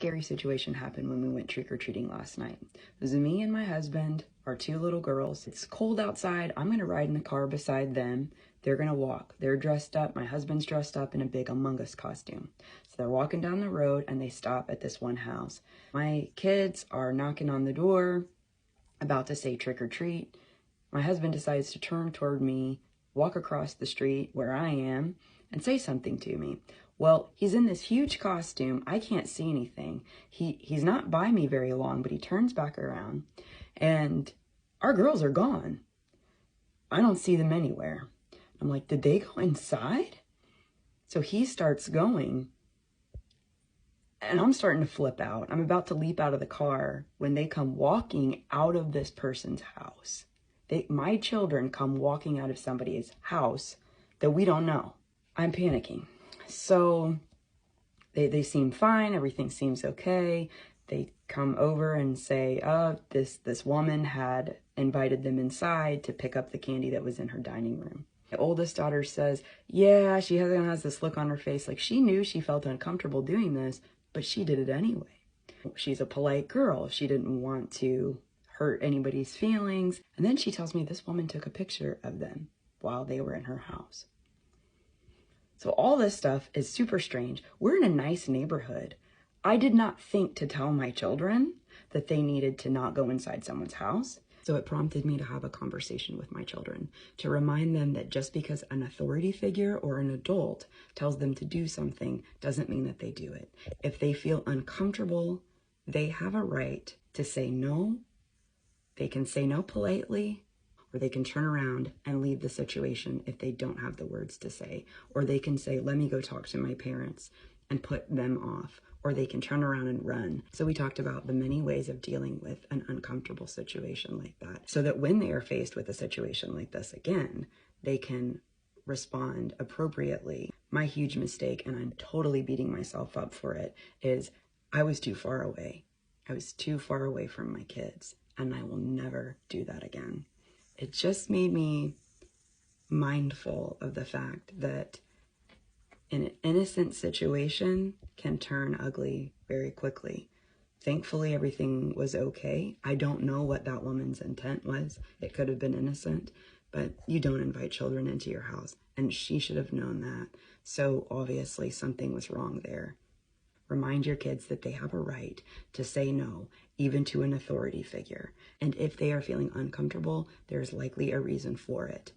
scary situation happened when we went trick-or-treating last night. It was me and my husband, our 2 little girls. It's cold outside. I'm gonna ride in the car beside them. They're gonna walk. They're dressed up. My husband's dressed up in a big Among Us costume. So they're walking down the road and they stop at this one house. My kids are knocking on the door, about to say trick or treat. My husband decides to turn toward me, walk across the street where I am, and say something to me. Well, he's in this huge costume. I can't see anything. He's not by me very long, but he turns back around and our girls are gone. I don't see them anywhere. I'm like, did they go inside? So he starts going and I'm starting to flip out. I'm about to leap out of the car when they come walking out of this person's house. My children come walking out of somebody's house that we don't know. I'm panicking. So they seem fine. Everything seems okay. They come over and say, this woman had invited them inside to pick up the candy that was in her dining room. The oldest daughter says, yeah, she has this look on her face like she knew she felt uncomfortable doing this, but she did it anyway. She's a polite girl. She didn't want to hurt anybody's feelings. And then she tells me this woman took a picture of them while they were in her house. So all this stuff is super strange. We're in a nice neighborhood. I did not think to tell my children that they needed to not go inside someone's house. So it prompted me to have a conversation with my children to remind them that just because an authority figure or an adult tells them to do something doesn't mean that they do it. If they feel uncomfortable, they have a right to say no. They can say no politely, or they can turn around and leave the situation if they don't have the words to say. Or they can say, let me go talk to my parents and put them off. Or they can turn around and run. So we talked about the many ways of dealing with an uncomfortable situation like that, so that when they are faced with a situation like this again, they can respond appropriately. My huge mistake, and I'm totally beating myself up for it, is I was too far away. I was too far away from my kids, and I will never do that again. It just made me mindful of the fact that an innocent situation can turn ugly very quickly. Thankfully, everything was okay. I don't know what that woman's intent was. It could have been innocent, but you don't invite children into your house, and she should have known that. So obviously something was wrong there. Remind your kids that they have a right to say no, even to an authority figure. And if they are feeling uncomfortable, there's likely a reason for it.